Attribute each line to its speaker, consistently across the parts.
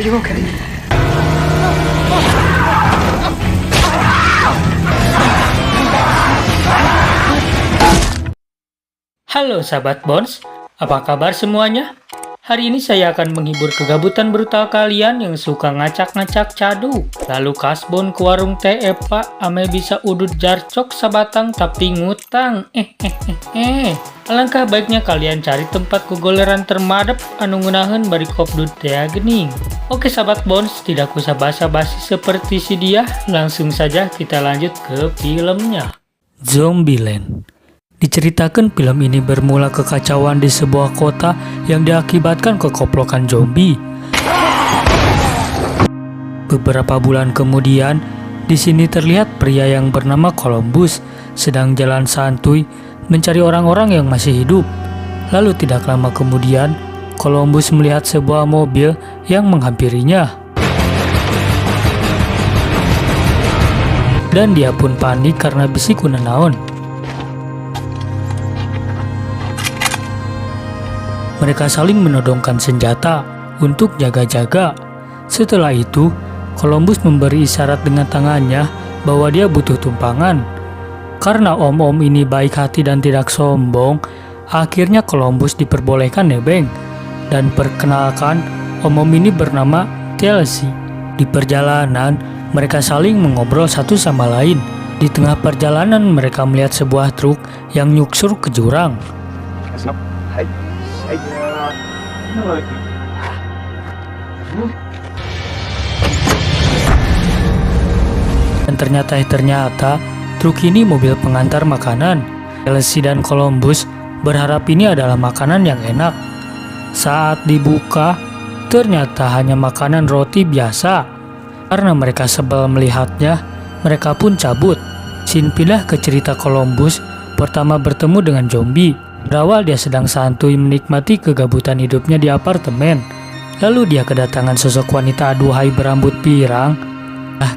Speaker 1: you okay?
Speaker 2: Halo sahabat Bones, apa kabar semuanya? Hari ini saya akan menghibur kegabutan brutal kalian yang suka ngacak-ngacak cadu. Lalu kasbon ke warung teh Pak, ame bisa udut jarcok sabatang tapi ngutang. Alangkah baiknya kalian cari tempat kugoleran termadep anu ngunaheun bari kopdut teh gening. Oke sahabat Bones, tidak usah basa-basi seperti si dia, langsung saja kita lanjut ke filmnya. Zombieland. Diceritakan film ini bermula kekacauan di sebuah kota yang diakibatkan kekoplokan zombie. Beberapa bulan kemudian, di sini terlihat pria yang bernama Columbus sedang jalan santuy mencari orang-orang yang masih hidup. Lalu tidak lama kemudian, Columbus melihat sebuah mobil yang menghampirinya. Dan dia pun panik karena bisik naon. Mereka saling menodongkan senjata untuk jaga-jaga. Setelah itu, Columbus memberi isyarat dengan tangannya bahwa dia butuh tumpangan. Karena om-om ini baik hati dan tidak sombong, akhirnya Columbus diperbolehkan nebeng. Dan perkenalkan, om-om ini bernama Chelsea. Di perjalanan, mereka saling mengobrol satu sama lain. Di tengah perjalanan, mereka melihat sebuah truk yang nyuksur ke jurang. Dan ternyata truk ini mobil pengantar makanan. Chelsea dan Columbus berharap ini adalah makanan yang enak. Saat dibuka, ternyata hanya makanan roti biasa. Karena mereka sebel melihatnya, mereka pun cabut. Scene pindah ke cerita Columbus pertama bertemu dengan zombie. Berawal dia sedang santuy menikmati kegabutan hidupnya di apartemen. Lalu dia kedatangan sosok wanita aduhai berambut pirang.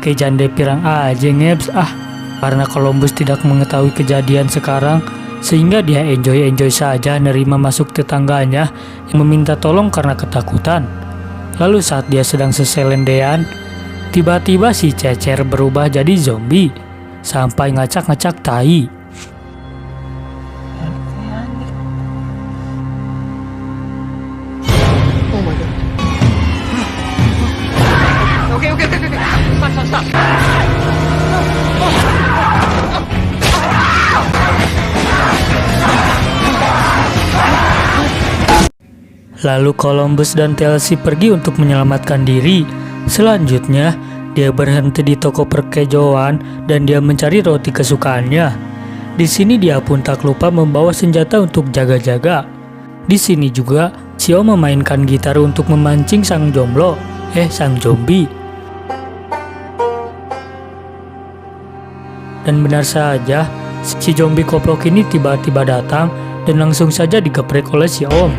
Speaker 2: Kayak jande pirang aja ngebs Karena Columbus tidak mengetahui kejadian sekarang, sehingga dia enjoy saja nerima masuk tetangganya yang meminta tolong karena ketakutan. Lalu saat dia sedang seselendean, tiba-tiba si Cecer berubah jadi zombie sampai ngacak-ngacak tai.
Speaker 1: Stop.
Speaker 2: Lalu Columbus dan Chelsea pergi untuk menyelamatkan diri. Selanjutnya, dia berhenti di toko perkejoan dan dia mencari roti kesukaannya. Di sini dia pun tak lupa membawa senjata untuk jaga-jaga. Di sini juga, Sio memainkan gitar untuk memancing sang zombie. Dan benar saja, si zombie koplok ini tiba-tiba datang dan langsung saja digeprek oleh si Om.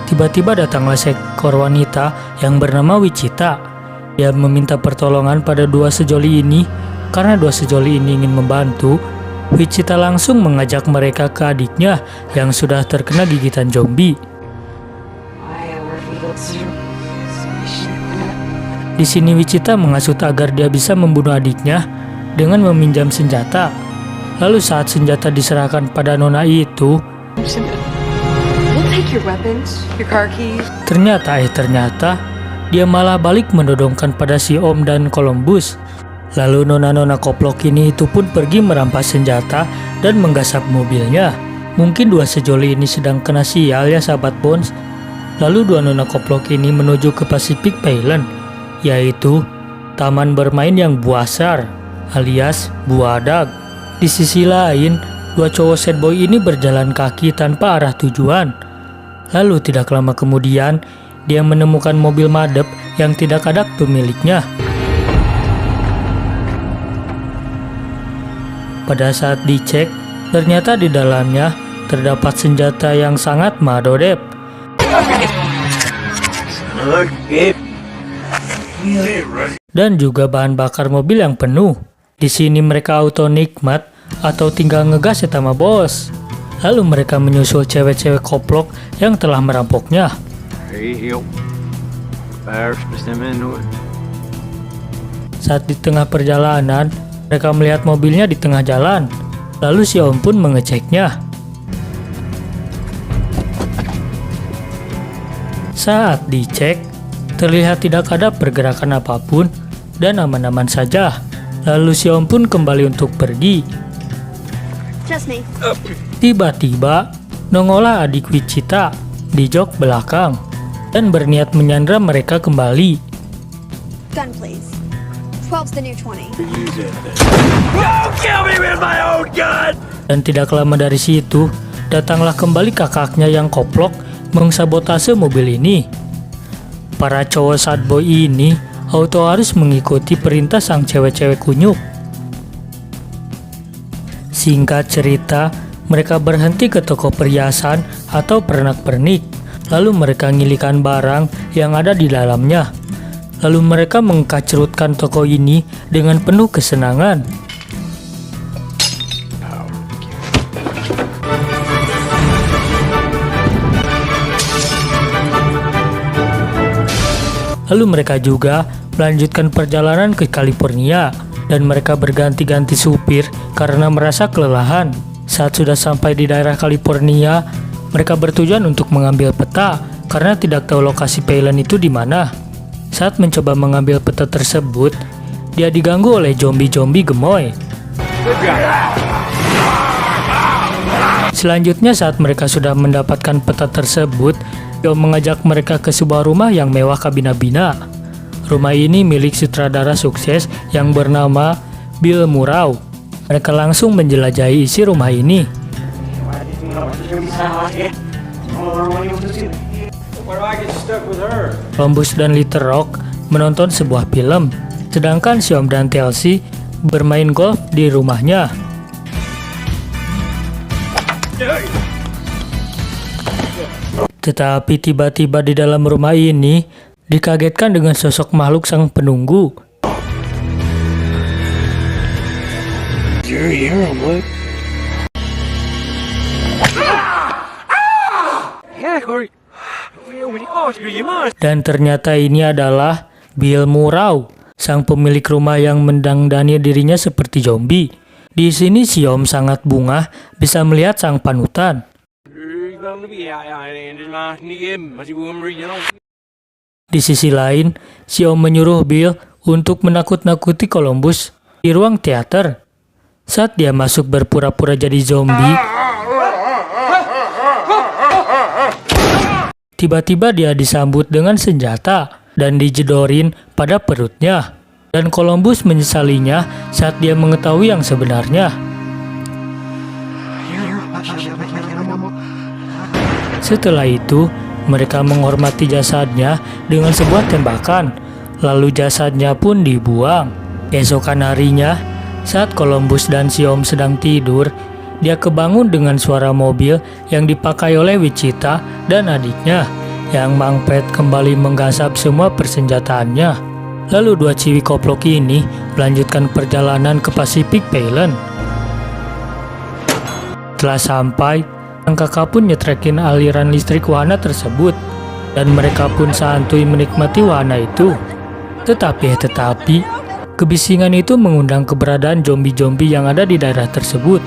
Speaker 2: Tiba-tiba datanglah seekor wanita yang bernama Wichita. Dia meminta pertolongan pada dua sejoli ini. Karena dua sejoli ini ingin membantu, Wichita langsung mengajak mereka ke adiknya yang sudah terkena gigitan zombie. Di sini Wichita menghasut agar dia bisa membunuh adiknya dengan meminjam senjata. Lalu saat senjata diserahkan pada nona itu, ternyata dia malah balik mendodongkan pada si Om dan Columbus. Lalu nona-nona koplok ini itu pun pergi merampas senjata dan menggasap mobilnya. Mungkin dua sejoli ini sedang kena sial ya sahabat Bones. Lalu dua nona koplok ini menuju ke Pacific Playland, yaitu taman bermain yang buasar alias buadag. Di sisi lain, dua cowok sad boy ini berjalan kaki tanpa arah tujuan. Lalu tidak lama kemudian, dia menemukan mobil madep yang tidak ada pemiliknya. Pada saat dicek, ternyata di dalamnya terdapat senjata yang sangat madodep. Dan juga bahan bakar mobil yang penuh. Di sini mereka auto nikmat atau tinggal ngegas ya tama bos. Lalu mereka menyusul cewek-cewek koplok yang telah merampoknya. Saat di tengah perjalanan, mereka melihat mobilnya di tengah jalan. Lalu si Om pun mengeceknya. Saat dicek, terlihat tidak ada pergerakan apapun dan aman-aman saja. Lalu si Om pun kembali untuk pergi. Tiba-tiba, nongollah adik Wichita di jok belakang dan berniat menyandra mereka kembali.
Speaker 1: Gun, please. 12's the new 20.
Speaker 2: Dan tidak lama dari situ, datanglah kembali kakaknya yang koplok mengsabotase mobil ini. Para cowok sad boy ini auto harus mengikuti perintah sang cewek-cewek kunyuk. Singkat cerita, mereka berhenti ke toko perhiasan atau pernak-pernik. Lalu mereka ngilikan barang yang ada di dalamnya. Lalu mereka mengkacrutkan toko ini dengan penuh kesenangan. Lalu mereka juga melanjutkan perjalanan ke California dan mereka berganti-ganti supir karena merasa kelelahan. Saat sudah sampai di daerah California, mereka bertujuan untuk mengambil peta karena tidak tahu lokasi Phelan itu di mana. Saat mencoba mengambil peta tersebut, dia diganggu oleh zombie-zombie gemoy. Selanjutnya saat mereka sudah mendapatkan peta tersebut, Om mengajak mereka ke sebuah rumah yang mewah kabina-bina. Rumah ini milik sutradara sukses yang bernama Bill Murray. Mereka langsung menjelajahi isi rumah ini. Columbus dan Little Rock menonton sebuah film, sedangkan si Om dan Chelsea bermain golf di rumahnya. Tetapi tiba-tiba di dalam rumah ini dikagetkan dengan sosok makhluk sang penunggu. Dan ternyata ini adalah Bill Murray, sang pemilik rumah yang mendandani dirinya seperti zombie. Di sini si Om sangat bungah bisa melihat sang panutan. Di sisi lain, si Om menyuruh Bill untuk menakut-nakuti Columbus di ruang teater. Saat dia masuk berpura-pura jadi zombie, tiba-tiba dia disambut dengan senjata dan dijedorin pada perutnya. Dan Columbus menyesalinya saat dia mengetahui yang sebenarnya. Setelah itu, mereka menghormati jasadnya dengan sebuah tembakan. Lalu jasadnya pun dibuang. Keesokan harinya, saat Columbus dan si Om sedang tidur, dia kebangun dengan suara mobil yang dipakai oleh Wichita dan adiknya, yang mangpet kembali menggasap semua persenjataannya. Lalu dua ciwi koplok ini melanjutkan perjalanan ke Pacific Phelan. Setelah sampai, sang kakak pun nyetrekin aliran listrik wahana tersebut, dan mereka pun santuy menikmati wahana itu. Tetapi, kebisingan itu mengundang keberadaan zombie-zombie yang ada di daerah tersebut.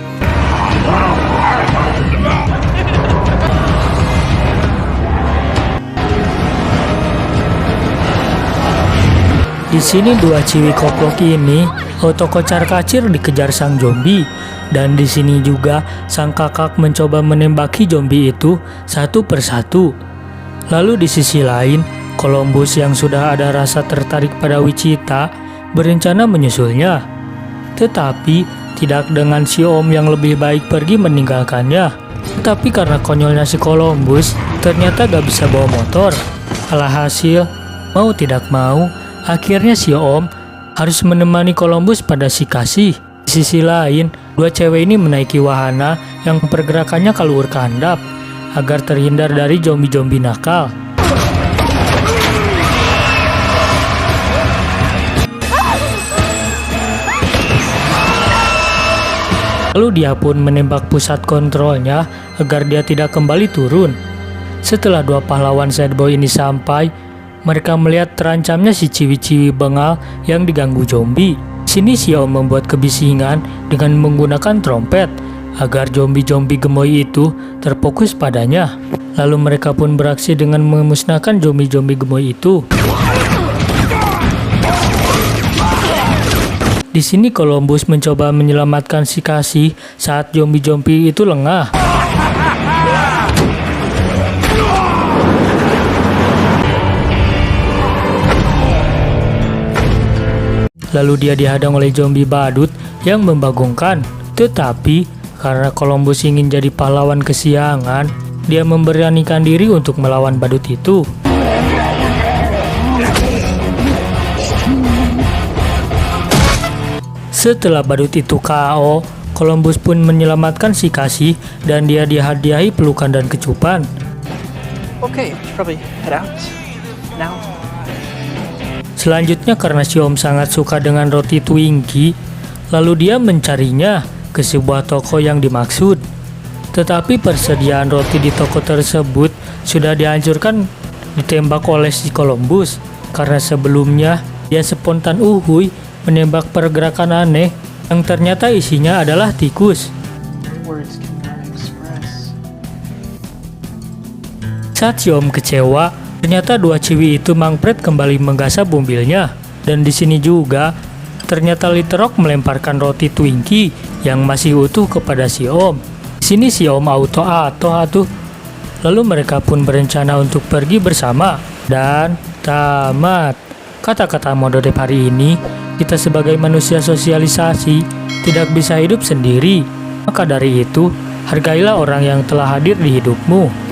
Speaker 2: Di sini dua ciwi koplok ini auto kocar-kacir dikejar sang zombie, dan di sini juga sang kakak mencoba menembaki zombie itu satu persatu. Lalu di sisi lain, Columbus yang sudah ada rasa tertarik pada Wichita berencana menyusulnya. Tetapi tidak dengan si Om yang lebih baik pergi meninggalkannya. Tetapi karena konyolnya si Columbus ternyata gak bisa bawa motor. Alhasil, mau tidak mau, akhirnya si Om harus menemani Columbus pada si kasih. Di sisi lain, dua cewek ini menaiki wahana yang pergerakannya keluar kehandap agar terhindar dari zombie-zombie nakal. Lalu dia pun menembak pusat kontrolnya agar dia tidak kembali turun. Setelah dua pahlawan sad boy ini sampai, mereka melihat terancamnya si ciwi-ciwi bengal yang diganggu zombie. Sini si Om membuat kebisingan dengan menggunakan trompet agar zombie-zombie gemoy itu terfokus padanya. Lalu mereka pun beraksi dengan memusnahkan zombie-zombie gemoy itu. Di sini Columbus mencoba menyelamatkan si Cassie saat zombie-zombie itu lengah. Lalu dia dihadang oleh zombie badut yang membagongkan. Tetapi karena Columbus ingin jadi pahlawan kesiangan, dia memberanikan diri untuk melawan badut itu. Setelah badut itu KO, Columbus pun menyelamatkan si Cassie dan dia dihadiahi pelukan dan kecupan.
Speaker 3: Okay, probably head out now.
Speaker 2: Selanjutnya karena si Om sangat suka dengan roti Twinkie, lalu dia mencarinya ke sebuah toko yang dimaksud. Tetapi persediaan roti di toko tersebut sudah dihancurkan ditembak oleh si Columbus karena sebelumnya dia spontan uhuy menembak pergerakan aneh yang ternyata isinya adalah tikus.
Speaker 3: Words cannot express.
Speaker 2: Saat si Om kecewa, ternyata dua ciwi itu mangpret kembali menggasap mobilnya. Dan di sini juga ternyata Little Rock melemparkan roti Twinkie yang masih utuh kepada si Om. Di sini si Om auto atuh. Lalu mereka pun berencana untuk pergi bersama. Dan tamat. Kata-kata Mododep hari ini, kita sebagai manusia sosialisasi tidak bisa hidup sendiri. Maka dari itu, hargailah orang yang telah hadir di hidupmu.